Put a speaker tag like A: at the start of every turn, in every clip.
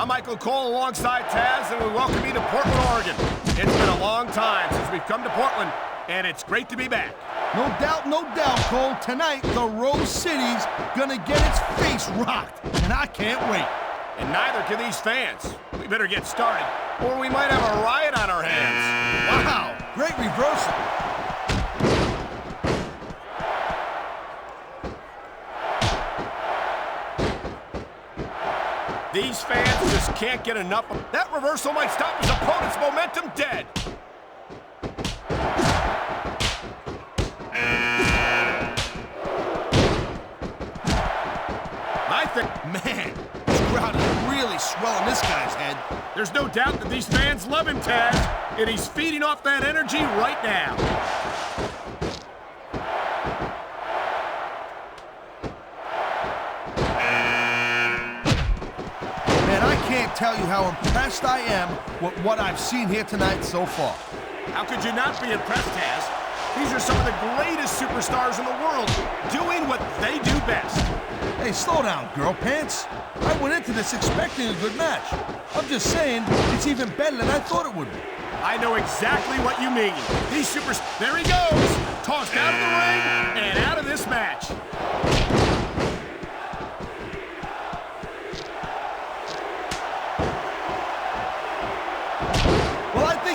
A: I'm Michael Cole alongside Taz, and we welcome you to Portland, Oregon. It's been a long time since we've come to Portland, and it's great to be back.
B: No doubt, Cole. Tonight, the Rose City's gonna get its face rocked, and I can't wait.
A: And neither can these fans. We better get started, or we might have a riot on our hands.
B: Wow, great reversal.
A: These fans just can't get enough. That reversal might stop his opponent's momentum dead. I think,
B: man, this crowd is really swelling this guy's head.
A: There's no doubt that these fans love him, Taz, and he's feeding off that energy right now.
B: I can't tell you how impressed I am with what I've seen here tonight so far.
A: How could you not be impressed, Taz? These are some of the greatest superstars in the world doing what they do best.
B: Hey, slow down, girl pants. I went into this expecting a good match. I'm just saying it's even better than I thought it would be.
A: I know exactly what you mean. These there he goes! Tossed out of the ring and out of this match.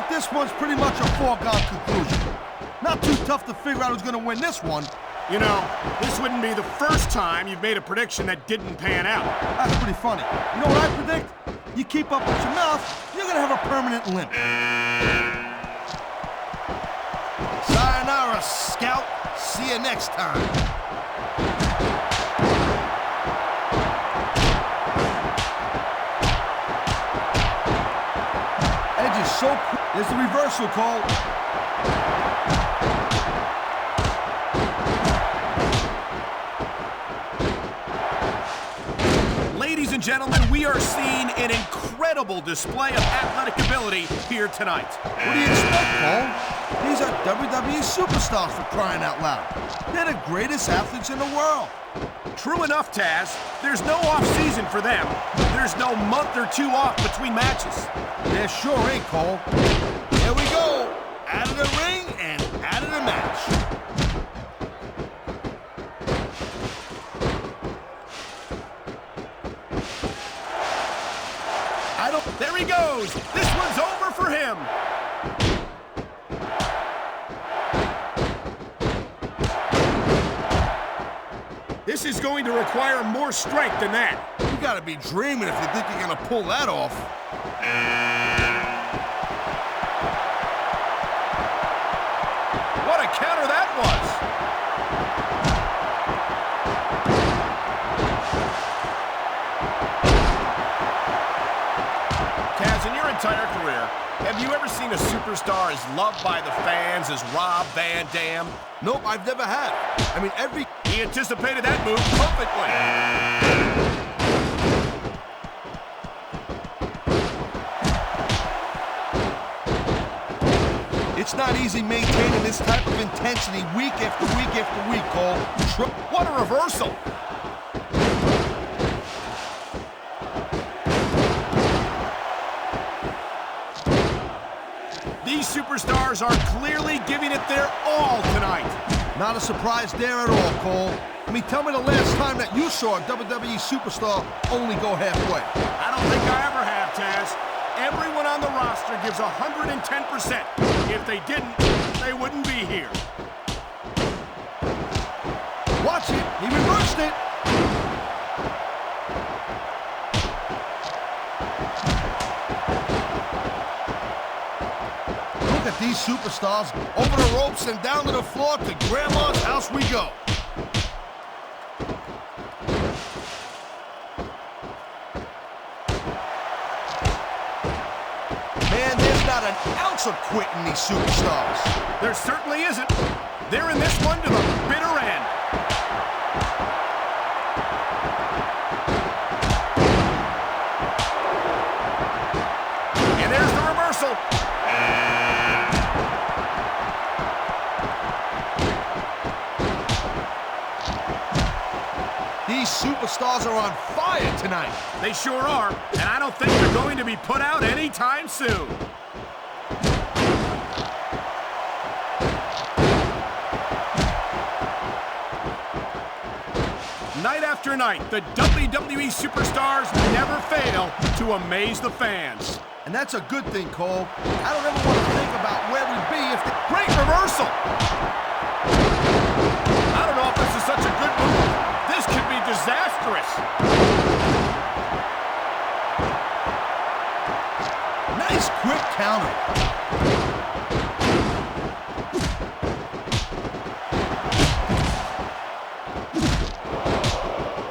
B: This one's pretty much a foregone conclusion. Not too tough to figure out who's going to win this one.
A: You know, this wouldn't be the first time you've made a prediction that didn't pan out.
B: That's pretty funny. You know what I predict? You keep up with your mouth, you're going to have a permanent limp. Sayonara, Scout. See you next time. So cool. There's the reversal, Cole.
A: Ladies and gentlemen, we are seeing an incredible display of athletic ability here tonight.
B: What do you expect, Cole? These are WWE superstars, for crying out loud. They're the greatest athletes in the world.
A: True enough, Taz. There's no off-season for them. There's no month or two off between matches.
B: There sure ain't, Cole. Here we go. Out of the ring and out of the match.
A: There he goes. This one's over for him. This is going to require more strength than that.
B: You gotta be dreaming if you think you're gonna pull that off.
A: What a counter that was! Taz, in your entire career, have you ever seen a superstar as loved by the fans as Rob Van Dam?
B: Nope, I've never had. I mean,
A: He anticipated that move perfectly.
B: It's not easy maintaining this type of intensity week after week after week, Cole.
A: What a reversal! These superstars are clearly giving it their all tonight.
B: Not a surprise there at all, Cole. I mean, tell me the last time that you saw a WWE superstar only go halfway.
A: I don't think I ever have, Taz. Everyone on the roster gives 110%. If they didn't, they wouldn't be here.
B: Watch it. He reversed it. Look at these superstars. Over the ropes and down to the floor. To Grandma's house we go. Not an ounce of quitting these superstars.
A: There certainly isn't. They're in this one to the bitter end. And there's the reversal.
B: superstars are on fire tonight.
A: They sure are, and I don't think they're going to be put out anytime soon. Night after night, the WWE superstars never fail to amaze the fans.
B: And that's a good thing, Cole. I don't ever want to think about where we'd be if the...
A: Great reversal! I don't know if this is such a good move. This could be disastrous.
B: Nice quick counter.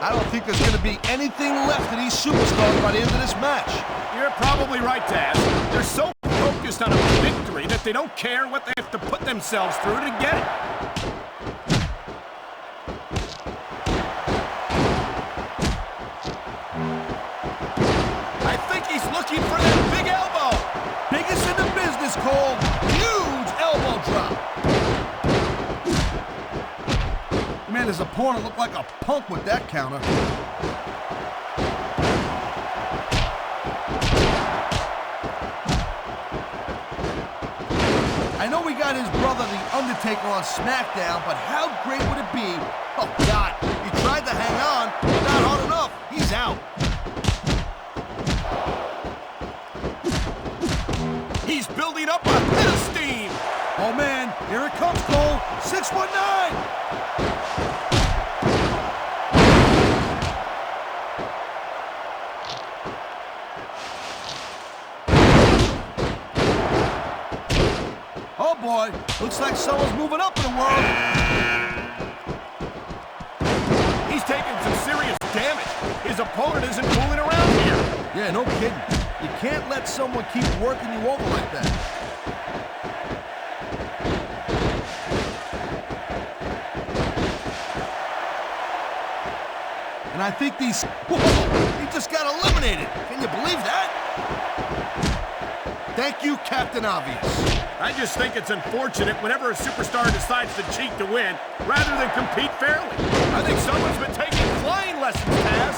B: I don't think there's going to be anything left of these superstars by the end of this match.
A: You're probably right, Taz. They're so focused on a victory that they don't care what they have to put themselves through to get it. I think he's looking for that big elbow.
B: Biggest in the business, Cole. Huge elbow drop. Man, his opponent looked like a punk with that counter. I know we got his brother, The Undertaker, on SmackDown, but how great would it be? Oh, God, he tried to hang on, but not hard enough. He's out.
A: He's building up a bit of steam.
B: Oh, man, here it comes, Cole. 619. Oh boy, looks like someone's moving up in the world.
A: He's taking some serious damage. His opponent isn't fooling around here.
B: Yeah, no kidding. You can't let someone keep working you over like that. And I think these... Whoa, he just got eliminated. Can you believe that? Thank you, Captain Obvious.
A: I just think it's unfortunate whenever a superstar decides to cheat to win, rather than compete fairly. I think someone's been taking flying lessons, Taz.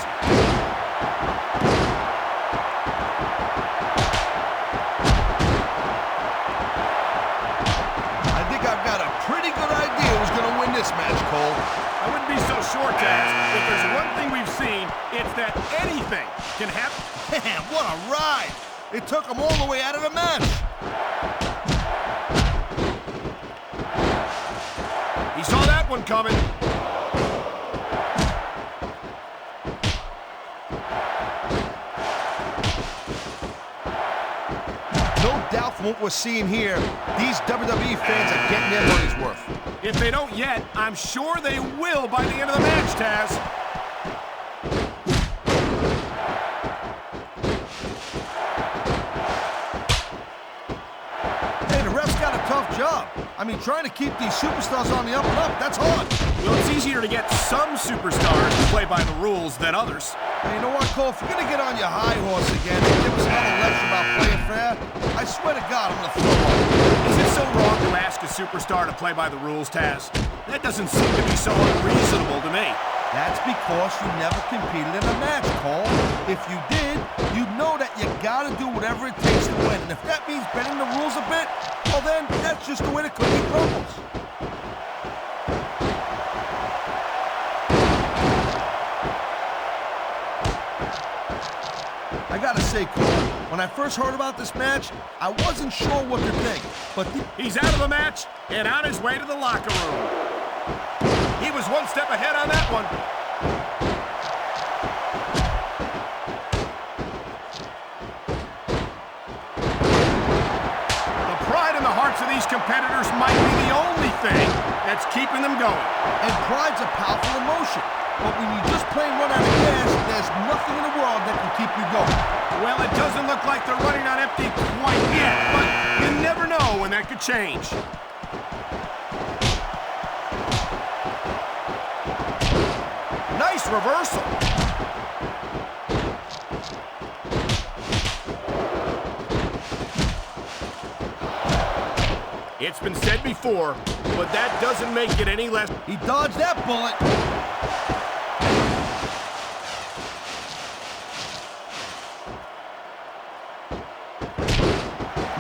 B: I think I've got a pretty good idea who's going to win this match, Cole.
A: I wouldn't be so sure, Taz. If there's one thing we've seen, it's that anything can happen.
B: Man, what a ride! It took him all the way out of the match.
A: He saw that one coming.
B: No doubt from what we're seeing here, these WWE fans are getting their money's worth.
A: If they don't yet, I'm sure they will by the end of the match, Taz.
B: Hey, the ref's got a tough job. I mean, trying to keep these superstars on the up and up, that's hard.
A: Well, it's easier to get some superstars to play by the rules than others.
B: Hey, you know what, Cole? If you're going to get on your high horse again and give us another lecture about playing fair, I swear to God, I'm going to throw up.
A: Is it so wrong to ask a superstar to play by the rules, Taz? That doesn't seem to be so unreasonable to me.
B: That's because you never competed in a match, Cole. If you did, you'd know that you gotta do whatever it takes to win. And if that means bending the rules a bit, well then, that's just the way the cookie crumbles. I gotta say, Cole, when I first heard about this match, I wasn't sure what to think, but...
A: He's out of the match and on his way to the locker room. He was one step ahead on that one. The pride in the hearts of these competitors might be the only thing that's keeping them going.
B: And pride's a powerful emotion. But when you just plain run out of gas, there's nothing in the world that can keep you going.
A: Well, it doesn't look like they're running on empty quite yet, but you never know when that could change. Nice reversal. It's been said before, but that doesn't make it any less.
B: He dodged that bullet.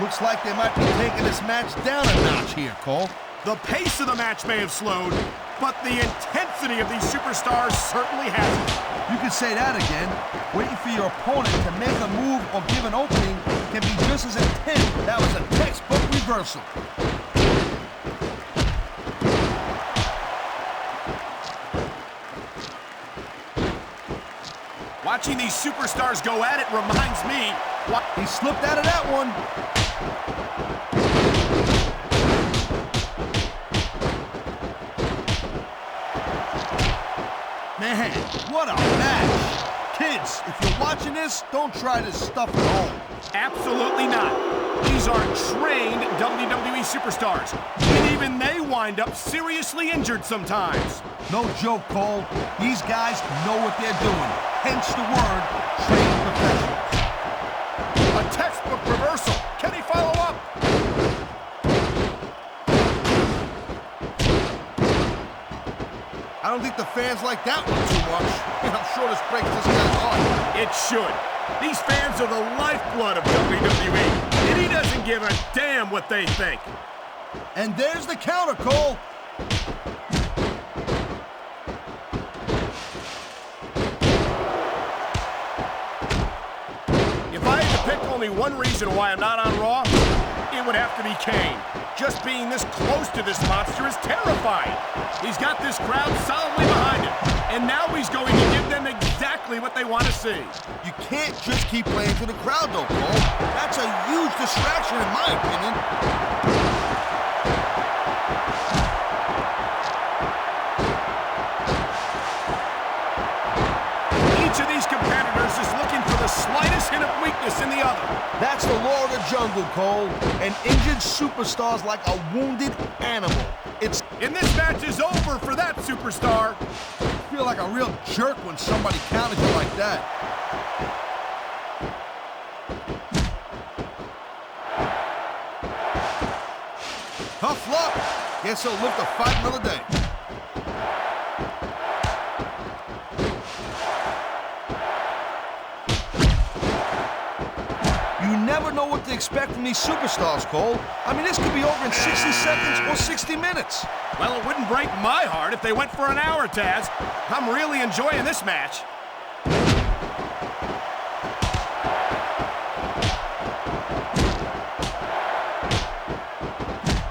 B: Looks like they might be taking this match down a notch here, Cole.
A: The pace of the match may have slowed, but the intensity of these superstars certainly hasn't.
B: You could say that again. Waiting for your opponent to make a move or give an opening can be just as intense. That was a textbook reversal.
A: Watching these superstars go at it reminds me...
B: He slipped out of that one. Man, what a match. Kids, if you're watching this, don't try this stuff at home.
A: Absolutely not. These are trained WWE superstars, and even they wind up seriously injured sometimes.
B: No joke, Cole. These guys know what they're doing. Hence the word, trained professionals.
A: A textbook reversal. Can he follow up?
B: I don't think the fans like that one too much. I'm sure this breaks this guy's heart.
A: It should. These fans are the lifeblood of WWE, and he doesn't give a damn what they think.
B: And there's the counter, Cole.
A: If I had to pick only one reason why I'm not on Raw, it would have to be Kane. Just being this close to this monster is terrifying. He's got this crowd solidly behind him, and now he's going to give them exactly what they want to see.
B: You can't just keep playing to the crowd, though, Cole. That's a huge distraction, in my opinion.
A: Each of these competitors is looking for the slightest hint of weakness in the other.
B: That's the law of the jungle, Cole. An injured superstar's like a wounded animal.
A: And this match is over for that superstar.
B: I feel like a real jerk when somebody counters you like that. Tough luck. Guess he'll live to fight another day. You never know what to expect from these superstars, Cole. I mean, this could be over in 60 seconds or 60 minutes.
A: Well, it wouldn't break my heart if they went for an hour, Taz. I'm really enjoying this match.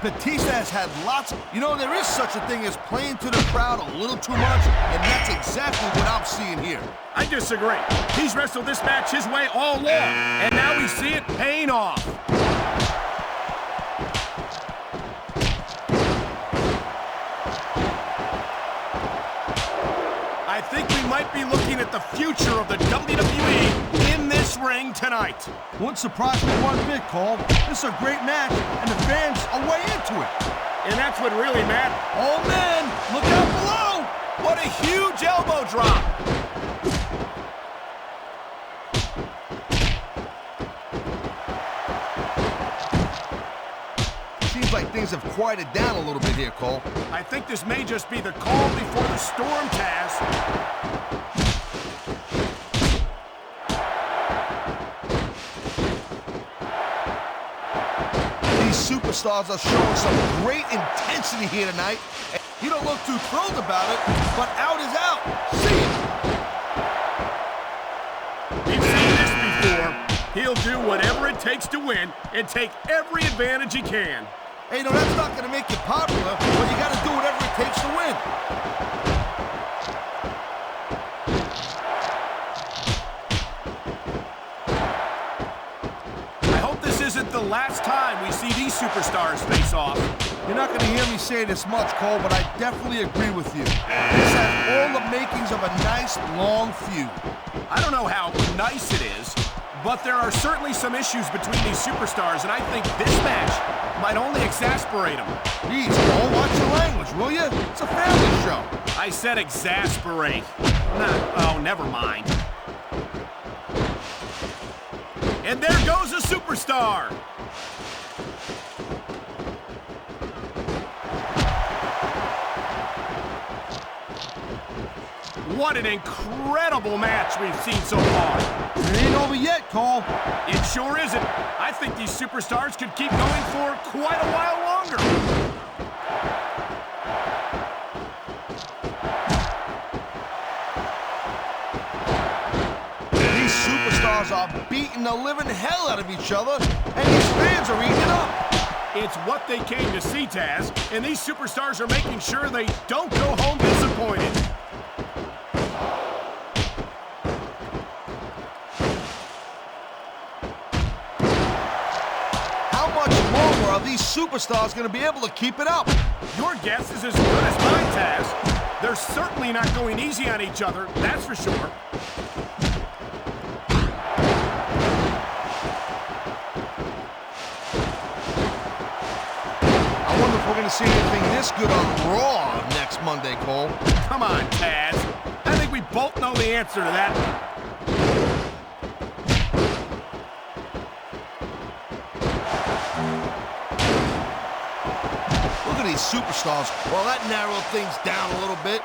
B: Batista has had lots of... You know, there is such a thing as playing to the crowd a little too much, and that's exactly what I'm seeing here.
A: I disagree. He's wrestled this match his way all along, and now we see it paying off. I think we might be looking at the future of the WWE in this ring tonight.
B: Wouldn't surprise me one bit, Cole. This is a great match, and the fans are way into it.
A: And that's what really matters.
B: Oh, man, look out below!
A: What a huge elbow drop!
B: Seems like things have quieted down a little bit here, Cole.
A: I think this may just be the calm before the storm, Taz.
B: These superstars are showing some great intensity here tonight. You don't look too thrilled about it, but out is out. See it.
A: We've seen this before. He'll do whatever it takes to win and take every advantage he can.
B: Hey, no, that's not going to make you popular, but you got to do whatever it takes to win.
A: I hope this isn't the last time we see these superstars face off.
B: You're not going to hear me say this much, Cole, but I definitely agree with you. This has all the makings of a nice, long feud.
A: I don't know how nice it is, but there are certainly some issues between these superstars, and I think this match might only exasperate them.
B: Jeez, Cole, watch your language, will you? It's a family show.
A: I said exasperate. Oh, never mind. And there goes a superstar. What an incredible match we've seen so far.
B: It ain't over yet, Cole. Cole?
A: It sure isn't. I think these superstars could keep going for quite a while longer.
B: These superstars are beating the living hell out of each other, and these fans are eating it up.
A: It's what they came to see, Taz, and these superstars are making sure they don't go home disappointed.
B: How much longer are these superstars going to be able to keep it up?
A: Your guess is as good as mine, Taz. They're certainly not going easy on each other, that's for sure.
B: We're going to see anything this good on Raw next Monday, Cole.
A: Come on, Taz. I think we both know the answer to that.
B: Look at these superstars. Well, that narrowed things down a little bit.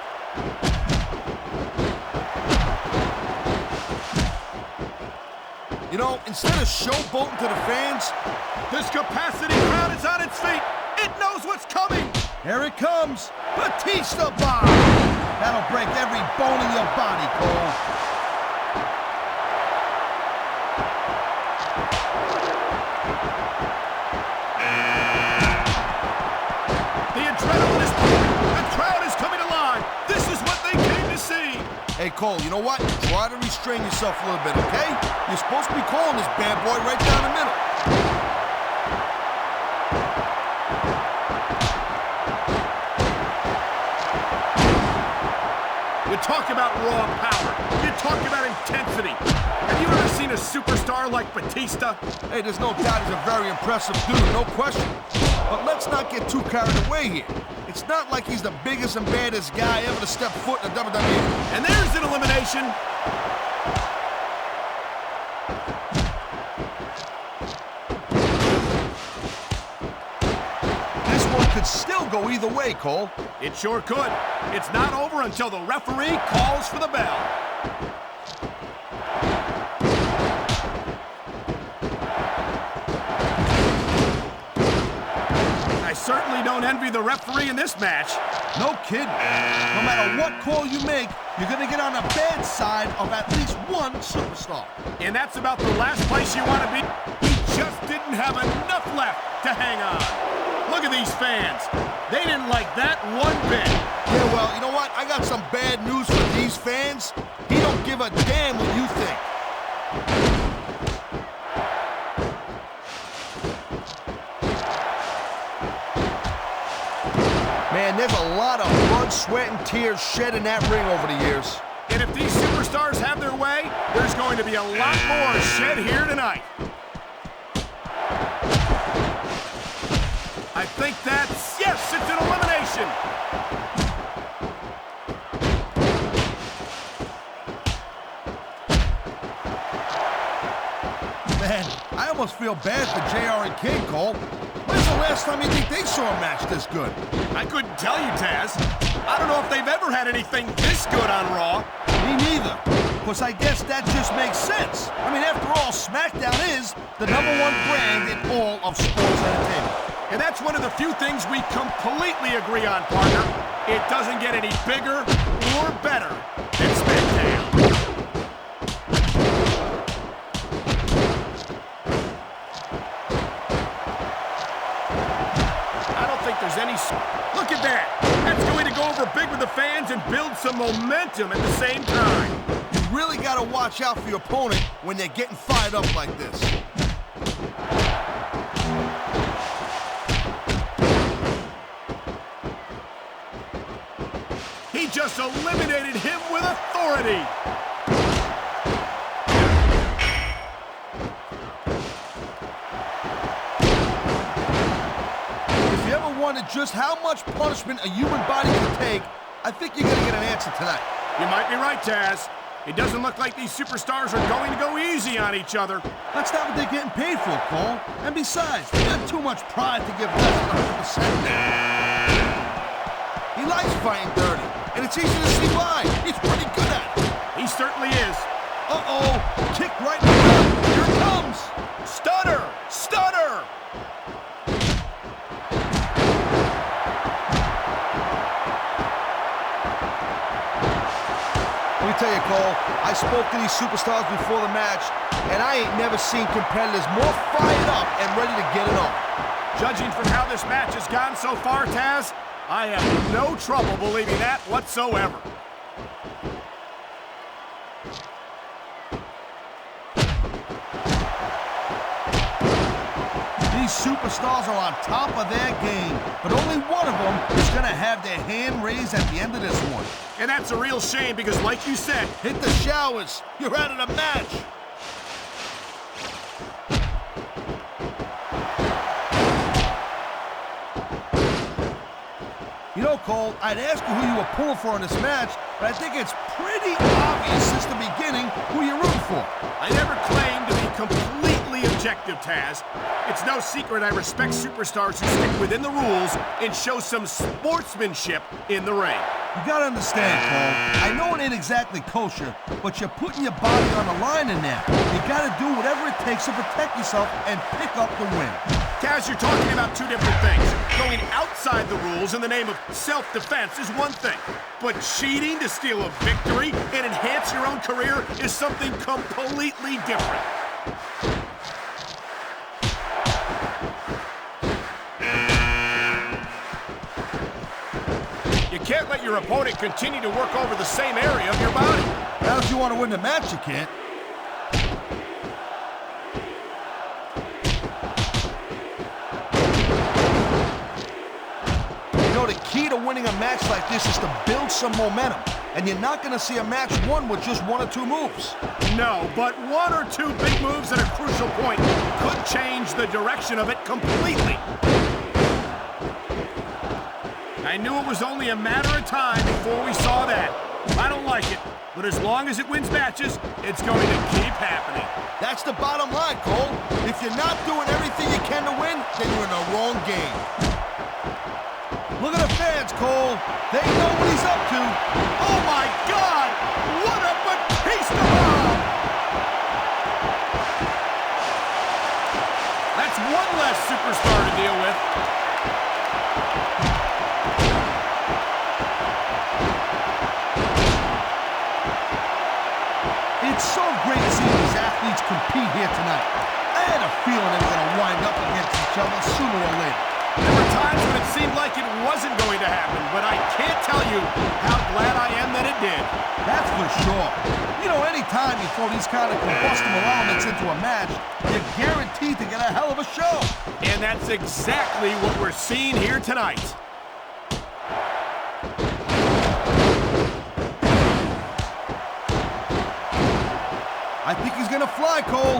B: You know, instead of showboating to the fans,
A: this capacity crowd is on its feet. It knows what's coming!
B: Here it comes! Batista bomb! That'll break every bone in your body, Cole.
A: The adrenaline is pumping. The crowd is coming alive. This is what they came to see.
B: Hey, Cole, you know what? Try to restrain yourself a little bit, okay? You're supposed to be calling this bad boy right down the middle.
A: You talk about raw power. You talk about intensity. Have you ever seen a superstar like Batista?
B: Hey, there's no doubt he's a very impressive dude, no question. But let's not get too carried away here. It's not like he's the biggest and baddest guy ever to step foot in the WWE.
A: And there's an elimination.
B: This one could still go either way, Cole.
A: It sure could. It's not over until the referee calls for the bell. I certainly don't envy the referee in this match.
B: No kidding. No matter what call you make, you're going to get on the bad side of at least one superstar.
A: And that's about the last place you want to be. He just didn't have enough left to hang on. Look at these fans. They didn't like that one bit.
B: Yeah, well, you know what? I got some bad news for these fans. He don't give a damn what you think. Man, there's a lot of blood, sweat, and tears shed in that ring over the years.
A: And if these superstars have their way, there's going to be a lot more shed here tonight. I think that's, yes, it's an elimination.
B: Man, I almost feel bad for JR and King, Cole. When's the last time you think they saw a match this good?
A: I couldn't tell you, Taz. I don't know if they've ever had anything this good on Raw.
B: Me neither. Because I guess that just makes sense. I mean, after all, SmackDown is the #1 brand in all of sports entertainment.
A: And that's one of the few things we completely agree on, partner. It doesn't get any bigger or better than SmackDown. I don't think there's any... Look at that! That's going to go over big with the fans and build some momentum at the same time.
B: You really got to watch out for your opponent when they're getting fired up like this.
A: He just eliminated him with authority.
B: If you ever wondered just how much punishment a human body can take, I think you're going to get an answer tonight.
A: You might be right, Taz. It doesn't look like these superstars are going to go easy on each other.
B: That's not what they're getting paid for, Cole. And besides, they got too much pride to give less than 100%. He likes fighting dirty, and it's easy to see why. He's pretty good at it.
A: He certainly is.
B: Uh-oh, kick right in the gut. You're tell you, Cole, I spoke to these superstars before the match, and I ain't never seen competitors more fired up and ready to get it on.
A: Judging from how this match has gone so far, Taz, I have no trouble believing that whatsoever.
B: These superstars are on top of their game, but only one of them is going to have their hand raised at the end of this one.
A: And that's a real shame because, like you said,
B: hit the showers. You're out of the match. You know, Cole, I'd ask you who you were pulling for in this match, but I think it's pretty obvious since the beginning who you're rooting for.
A: I never claimed to be completely objective, Taz. It's no secret I respect superstars who stick within the rules and show some sportsmanship in the ring.
B: You gotta understand, Cole. I know it ain't exactly kosher, but you're putting your body on the line in there. You gotta do whatever it takes to protect yourself and pick up the win.
A: Taz, you're talking about two different things. Going outside the rules in the name of self-defense is one thing, but cheating to steal a victory and enhance your own career is something completely different. You can't let your opponent continue to work over the same area of your body.
B: Now, if you want to win the match, you can't. You know, the key to winning a match like this is to build some momentum. And you're not going to see a match won with just one or two moves.
A: No, but one or two big moves at a crucial point could change the direction of it completely. I knew it was only a matter of time before we saw that. I don't like it, but as long as it wins matches, it's going to keep happening.
B: That's the bottom line, Cole. If you're not doing everything you can to win, then you're in the wrong game. Look at the fans, Cole. They know what he's up to.
A: Oh, my God! What a Batista bomb! That's one less superstar to deal with.
B: It's so great to see these athletes compete here tonight. I had a feeling they were going to wind up against each other sooner or later.
A: There were times when it seemed like it wasn't going to happen, but I can't tell you how glad I am that it did.
B: That's for sure. You know, anytime you throw these kind of combustible elements into a match, you're guaranteed to get a hell of a show.
A: And that's exactly what we're seeing here tonight.
B: I think he's gonna fly, Cole.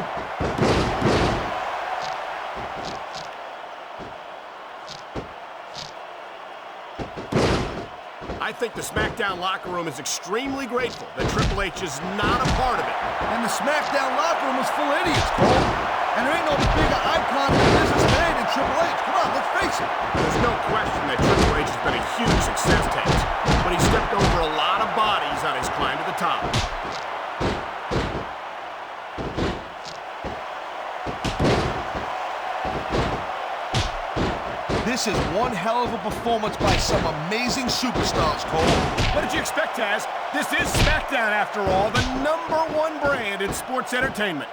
A: I think the SmackDown locker room is extremely grateful that Triple H is not a part of it.
B: And the SmackDown locker room is full of idiots, Cole. And there ain't no bigger icon in the business today than Triple H. Come on, let's face it.
A: There's no question that Triple H has been a huge success, Taz, but he stepped over a lot of bodies on his climb to the top.
B: This is one hell of a performance by some amazing superstars, Cole.
A: What did you expect, Taz? This is SmackDown, after all, the #1 brand in sports entertainment.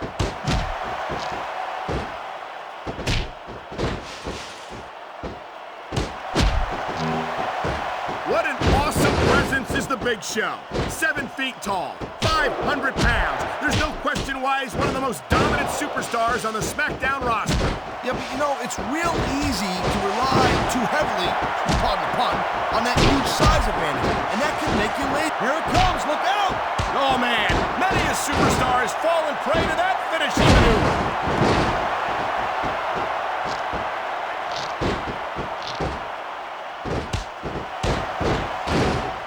A: What an awesome presence is the Big Show. 7 feet tall, 500 pounds. There's no question why he's one of the most dominant superstars on the SmackDown roster.
B: Yeah, but you know, it's real easy to rely too heavily, pardon the pun, on that huge size advantage. And that can make you late. Here it comes, look out!
A: Oh man, many a superstar has fallen prey to that finishing maneuver.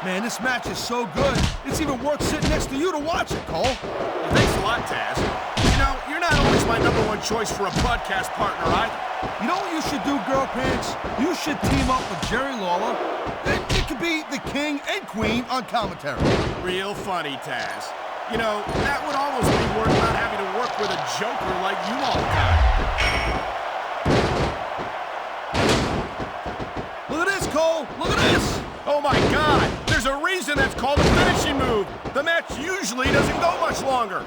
B: Man, this match is so good, it's even worth sitting next to you to watch it, Cole.
A: Well, thanks a lot, Taz. You know, you're not always my #1 choice for a broadcast partner, either.
B: You know what you should do, Girl Pants? You should team up with Jerry Lawler. Then you could be the king and queen on commentary.
A: Real funny, Taz. You know, that would almost be worth not having to work with a joker like you all the time.
B: Look at this, Cole! Look at this!
A: Oh my God! There's There's a reason that's called a finishing move. The match usually doesn't go much longer.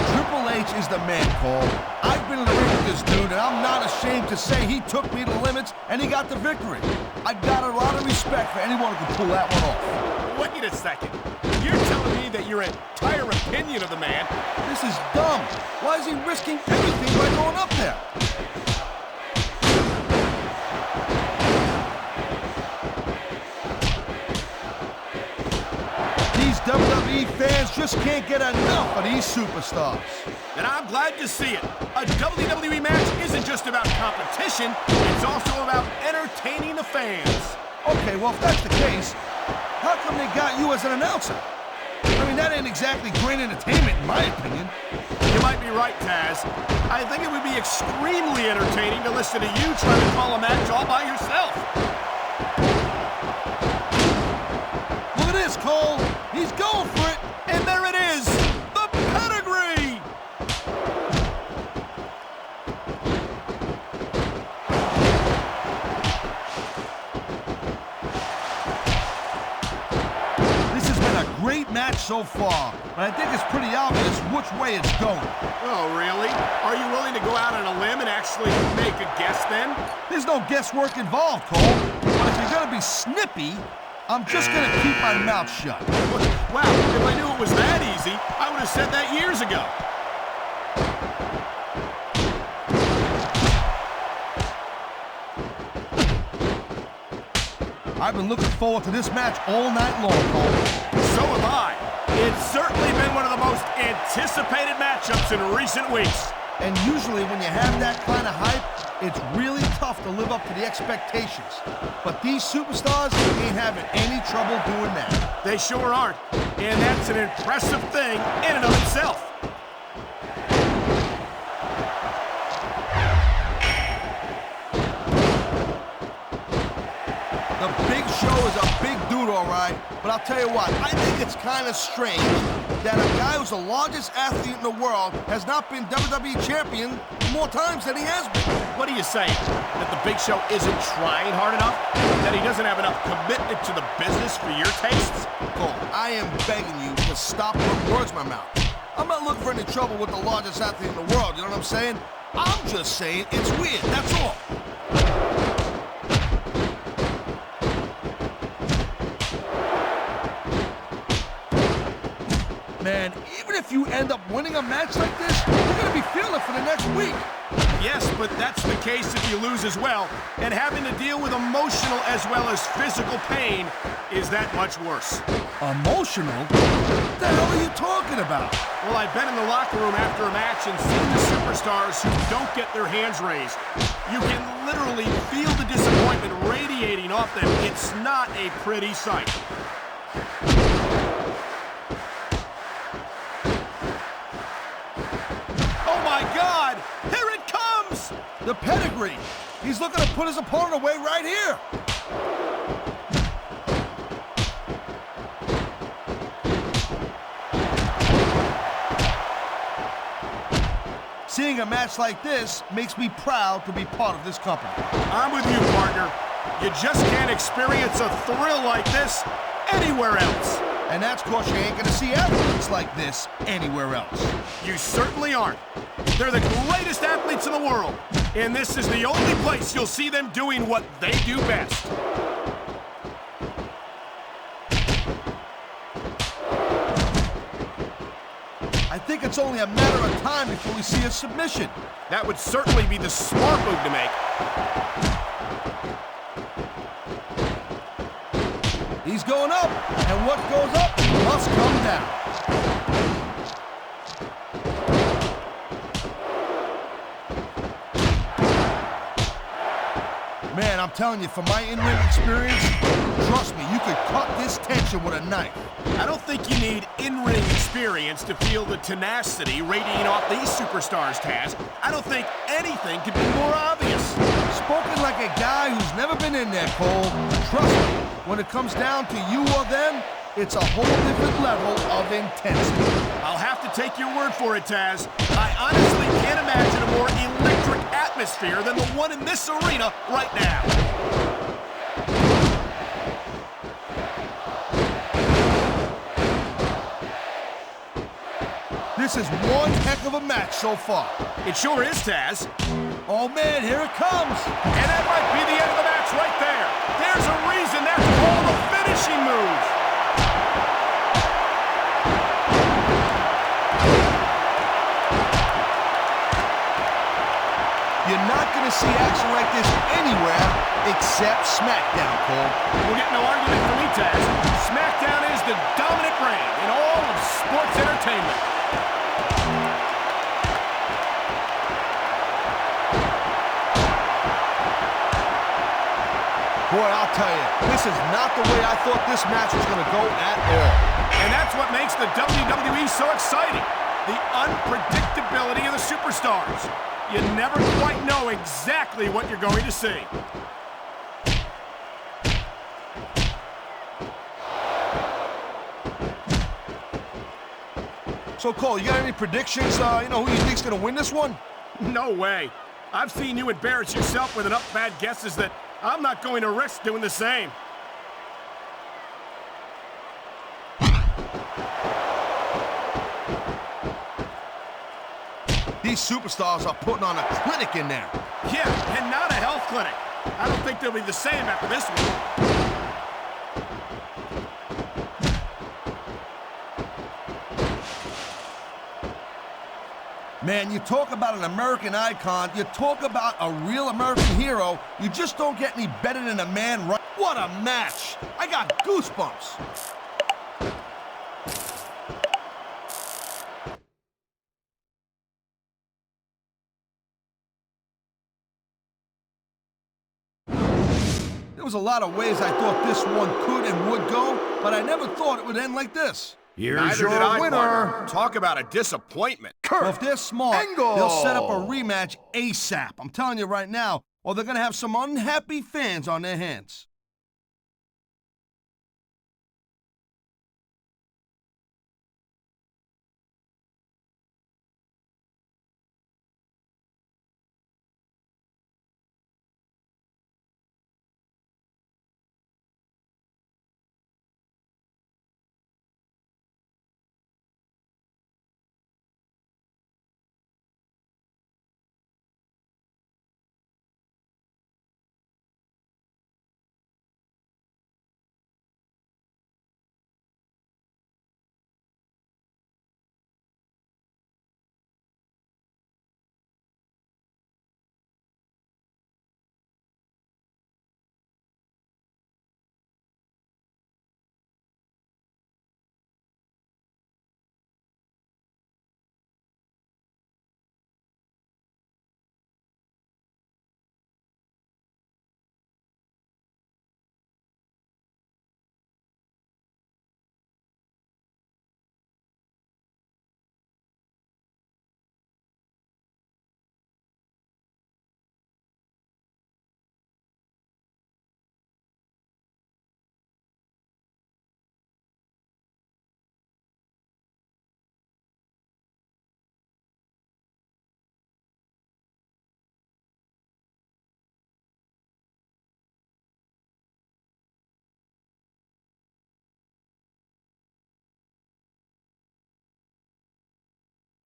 B: Triple H is the man, Cole. I've been in the ring with this dude, and I'm not ashamed to say he took me to the limits, and he got the victory. I've got a lot of respect for anyone who can pull that one off.
A: Wait a second. You're telling me that your entire opinion of the man...
B: This is dumb. Why is he risking everything by going up there? These WWE fans just can't get enough of these superstars.
A: And I'm glad to see it. A WWE match isn't just about competition, it's also about entertaining the fans.
B: Okay, well, if that's the case, how come they got you as an announcer? I mean, that ain't exactly great entertainment, in my opinion.
A: You might be right, Taz. I think it would be extremely entertaining to listen to you try to call a match all by yourself.
B: Look at this, Cole. He's going for it.
A: And there it is, the pedigree!
B: This has been a great match so far, but I think it's pretty obvious which way it's going.
A: Oh, really? Are you willing to go out on a limb and actually make a guess then?
B: There's no guesswork involved, Cole. But if you're gonna be snippy, I'm just gonna keep my mouth shut.
A: Wow, if I knew it was that easy, I would have said that years ago.
B: I've been looking forward to this match all night long, Cole.
A: So have I. It's certainly been one of the most anticipated matchups in recent weeks.
B: And usually when you have that kind of hype, it's really tough to live up to the expectations. But these superstars ain't having any trouble doing that.
A: They sure aren't. And that's an impressive thing in and of itself.
B: The Big Show is a big dude, all right. But I'll tell you what, I think it's kind of strange that a guy who's the largest athlete in the world has not been WWE champion more times than he has been.
A: What are you saying? That the Big Show isn't trying hard enough? That he doesn't have enough commitment to the business for your tastes?
B: Cole, I am begging you to stop putting words in my mouth. I'm not looking for any trouble with the largest athlete in the world, you know what I'm saying? I'm just saying it's weird, that's all. Man, even if you end up winning a match like this, you're gonna be feeling it for the next week.
A: Yes, but that's the case if you lose as well. And having to deal with emotional as well as physical pain is that much worse.
B: Emotional? What the hell are you talking about?
A: Well, I've been in the locker room after a match and seen the superstars who don't get their hands raised. You can literally feel the disappointment radiating off them. It's not a pretty sight.
B: The pedigree. He's looking to put his opponent away right here. Seeing a match like this makes me proud to be part of this company.
A: I'm with you, partner. You just can't experience a thrill like this anywhere else.
B: And that's because you ain't gonna see athletes like this anywhere else.
A: You certainly aren't. They're the greatest athletes in the world, and this is the only place you'll see them doing what they do best.
B: I think it's only a matter of time before we see a submission.
A: That would certainly be the smart move to make.
B: He's going up, and what goes up must come down. Man, I'm telling you, from my in-ring experience, trust me, you could cut this tension with a knife.
A: I don't think you need in-ring experience to feel the tenacity radiating off these superstars, Taz. I don't think anything could be more obvious.
B: Spoken like a guy who's never been in there, Cole. Trust me, when it comes down to you or them, it's a whole different level of intensity.
A: I'll have to take your word for it, Taz. I honestly can't imagine a more electric atmosphere than the one in this arena right now.
B: This is one heck of a match so far.
A: It sure is, Taz.
B: Oh, man, here it comes.
A: And that might be the end of the match right there. There's a reason that's called a finishing move.
B: You're not going to see action like this anywhere except SmackDown, Cole.
A: We'll get no argument from me, Taz. SmackDown is the dominant brand in all of sports entertainment.
B: Boy, I'll tell you, this is not the way I thought this match was going to go at all.
A: And that's what makes the WWE so exciting. The unpredictability of the superstars. You never quite know exactly what you're going to see.
B: So, Cole, you got any predictions, who you think's going to win this one?
A: No way. I've seen you embarrass yourself with enough bad guesses that I'm not going to risk doing the same.
B: These superstars are putting on a clinic in there.
A: Yeah, and not a health clinic. I don't think they'll be the same after this one.
B: Man, you talk about an American icon, you talk about a real American hero, you just don't get any better than a man right. What a match! I got goosebumps. There was a lot of ways I thought this one could and would go, but I never thought it would end like this.
A: Here's your winner. Partner. Talk about a disappointment.
B: Well, if they're smart, they'll set up a rematch ASAP. I'm telling you right now, or they're going to have some unhappy fans on their hands.